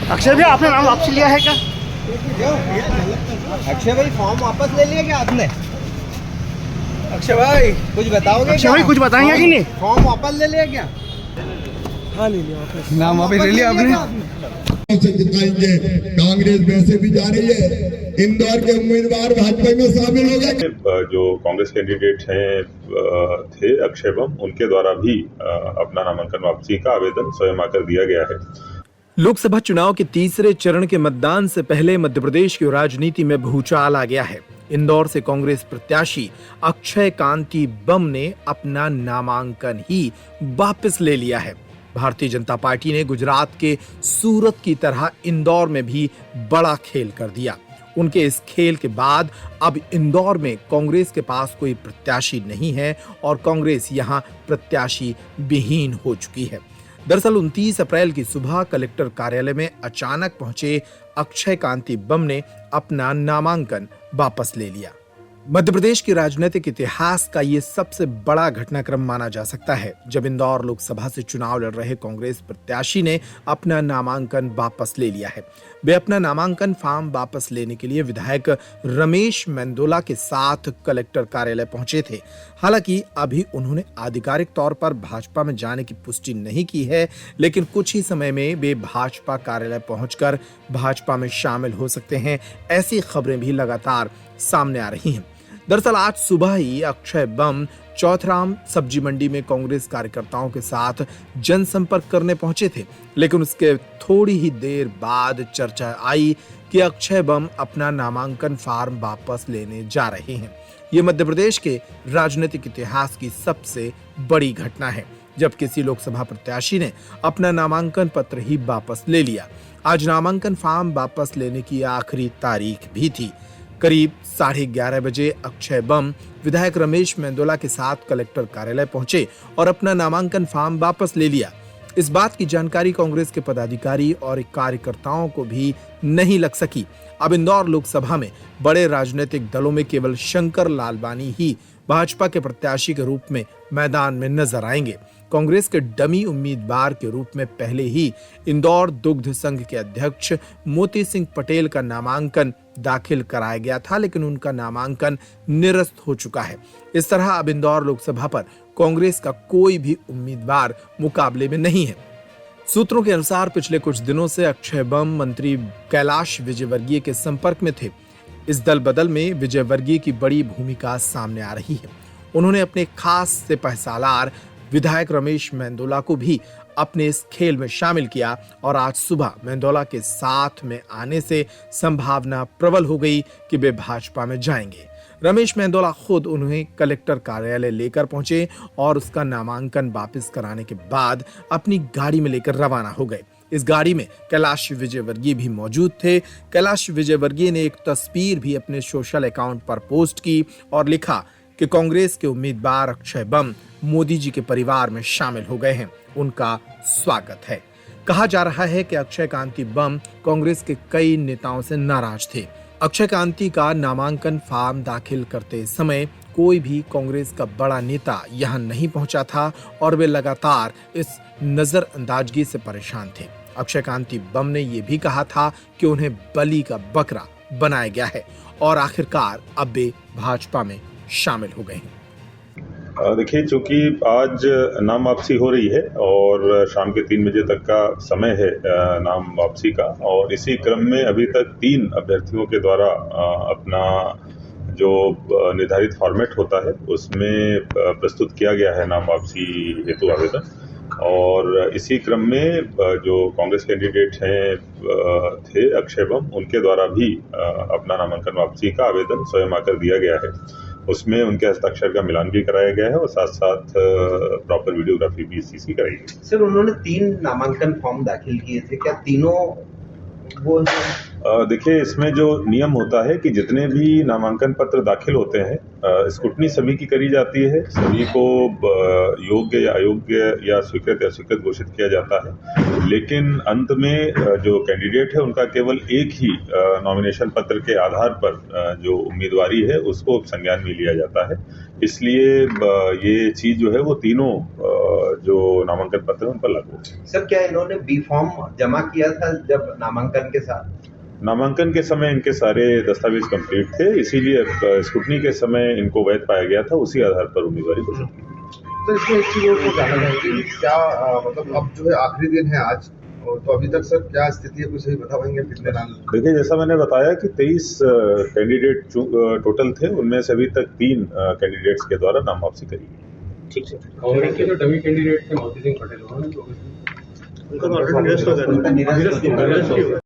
अक्षय भैया, आपने नाम वापस लिया है क्या? अक्षय भाई, फॉर्म वापस ले लिया क्या आपने? अक्षय भाई कुछ बताओगे? अक्षय भाई कुछ बताएंगे कि नहीं? फॉर्म वापस ले लिया क्या? हाँ, ले लिया वापस। नाम वापस ले लिया आपने? से जिताएंगे। कांग्रेस वैसे भी जा रही है, इंदौर के उम्मीदवार भाजपा में शामिल हो गए। जो कांग्रेस कैंडिडेट थे अक्षय बम, उनके द्वारा भी अपना नामांकन वापसी का आवेदन स्वयं आकर दिया गया है। लोकसभा चुनाव के तीसरे चरण के मतदान से पहले मध्य प्रदेश की राजनीति में भूचाल आ गया है। इंदौर से कांग्रेस प्रत्याशी अक्षय कांति बम ने अपना नामांकन ही वापस ले लिया है। भारतीय जनता पार्टी ने गुजरात के सूरत की तरह इंदौर में भी बड़ा खेल कर दिया। उनके इस खेल के बाद अब इंदौर में कांग्रेस के पास कोई प्रत्याशी नहीं है और कांग्रेस यहां प्रत्याशी विहीन हो चुकी है। दरअसल 29 अप्रैल की सुबह कलेक्टर कार्यालय में अचानक पहुंचे अक्षय कांति बम ने अपना नामांकन वापस ले लिया। मध्य प्रदेश के राजनीतिक इतिहास का ये सबसे बड़ा घटनाक्रम माना जा सकता है, जब इंदौर लोकसभा से चुनाव लड़ रहे कांग्रेस प्रत्याशी ने अपना नामांकन वापस ले लिया है। वे अपना नामांकन फॉर्म वापस लेने के लिए विधायक रमेश मेंदोला के साथ कलेक्टर कार्यालय पहुंचे थे। हालांकि अभी उन्होंने आधिकारिक तौर पर भाजपा में जाने की पुष्टि नहीं की है, लेकिन कुछ ही समय में वे भाजपा कार्यालय पहुंचकर भाजपा में शामिल हो सकते हैं। ऐसी खबरें भी लगातार सामने आ रही हैं। दरअसल आज सुबह ही अक्षय बम चौथराम सब्जी मंडी में कांग्रेस कार्यकर्ताओं के साथ जनसंपर्क करने पहुंचे थे, लेकिन उसके थोड़ी ही देर बाद चर्चा आई कि अक्षय बम अपना नामांकन फॉर्म वापस लेने जा रहे हैं। ये मध्य प्रदेश के राजनीतिक इतिहास की सबसे बड़ी घटना है, जब किसी लोकसभा प्रत्याशी ने अपना नामांकन पत्र ही वापस ले लिया। आज नामांकन फॉर्म वापस लेने की आखिरी तारीख भी थी। करीब 11:30 बजे अक्षय बम विधायक रमेश मेंदोला के साथ कलेक्टर कार्यालय पहुंचे और अपना नामांकन फॉर्म वापस ले लिया। इस बात की जानकारी कांग्रेस के पदाधिकारी और कार्यकर्ताओं को भी नहीं लग सकी। अब इंदौर लोकसभा में बड़े राजनीतिक दलों में केवल शंकर लालवानी ही भाजपा के प्रत्याशी के रूप में मैदान में नजर आएंगे। कांग्रेस के डमी उम्मीदवार के रूप में पहले ही इंदौर दुग्ध संघ के अध्यक्ष मोती सिंह पटेल का नामांकन दाखिल कराया गया था, लेकिन उनका नामांकन निरस्त हो चुका है। इस तरह अब इंदौर लोकसभा पर कांग्रेस का कोई भी उम्मीदवार मुकाबले में नहीं है। सूत्रों के अनुसार पिछले कुछ दिनों से अक्षय बम मंत्री कैलाश विजयवर्गीय के संपर्क में थे। इस दल बदल में विजयवर्गीय की बड़ी भूमिका सामने आ रही है। उन्होंने अपने खास सिपहसालार विधायक रमेश मेंदोला को भी अपने इस खेल में शामिल किया और आज सुबह मेंदोला के साथ में आने से संभावना प्रबल हो गई कि वे भाजपा में जाएंगे। रमेश मेंदोला खुद उन्हें कलेक्टर कार्यालय लेकर पहुंचे और उसका नामांकन वापस कराने के बाद अपनी गाड़ी में लेकर रवाना हो गए। इस गाड़ी में कैलाश विजयवर्गीय भी मौजूद थे। कैलाश विजयवर्गीय ने एक तस्वीर भी अपने सोशल अकाउंट पर पोस्ट की और लिखा कि कांग्रेस के उम्मीदवार अक्षय बम मोदी जी के परिवार में शामिल हो गए हैं, उनका स्वागत है। कहा जा रहा है कि अक्षय कांति बम कांग्रेस के कई नेताओं से नाराज थे। अक्षय कांति का नामांकन फॉर्म दाखिल करते समय कोई भी कांग्रेस का बड़ा नेता यहां नहीं पहुंचा था और वे लगातार इस नजरअंदाजगी से परेशान थे। अक्षय कांति बम ने यह भी कहा था कि उन्हें बलि का बकरा बनाया गया है और आखिरकार अब वे भाजपा में शामिल हो गए हैं। देखिए, चूंकि आज नाम वापसी हो रही है और शाम के 3 बजे तक का समय है नाम वापसी का, और इसी क्रम में अभी तक 3 अभ्यर्थियों के द्वारा अपना जो निर्धारित फॉर्मेट होता है उसमें प्रस्तुत किया गया है नाम वापसी हेतु आवेदन। और इसी क्रम में जो कांग्रेस कैंडिडेट थे अक्षय बम, उनके द्वारा भी अपना नामांकन वापसी का आवेदन स्वयं आकर दिया गया है। उसमें उनके हस्ताक्षर का मिलान भी कराया गया है और साथ साथ प्रॉपर वीडियोग्राफी भी सीसी कराई गई। सर, उन्होंने 3 नामांकन फॉर्म दाखिल किए थे, क्या तीनों वो देखिए, इसमें जो नियम होता है कि जितने भी नामांकन पत्र दाखिल होते हैं, स्क्रूटनी सभी की करी जाती है, सभी को योग्य या अयोग्य या स्वीकृत या अस्वीकृत घोषित किया जाता है। लेकिन अंत में जो कैंडिडेट है उनका केवल एक ही नॉमिनेशन पत्र के आधार पर जो उम्मीदवारी है उसको संज्ञान में लिया जाता है। इसलिए ये चीज जो है वो तीनों जो नामांकन पत्र है उन पर लागू है। सर, क्या इन्होंने बी फॉर्म जमा किया था जब नामांकन के साथ? नामांकन के समय इनके सारे दस्तावेज कंप्लीट थे, इसीलिए स्क्रूटनी के समय इनको वैध पाया गया था, उसी आधार पर उम्मीदवारी घोषित की। तो इसमें एक चीज और को जानना चाहेंगे, क्या मतलब अब जो है आखिरी दिन है आज, और तो अभी तक सर क्या स्थिति है, कुछ अभी बता पाएंगे कितने नाम? देखिए, जैसा मैंने बताया कि 23 कैंडिडेट टोटल थे, उनमें से अभी तक 3 कैंडिडेट्स के द्वारा नाम वापसी करी गई। ठीक है। कांग्रेस के जो डमी कैंडिडेट थे मोती सिंह पटेल, उन्होंने उनका निरस्त हो गया।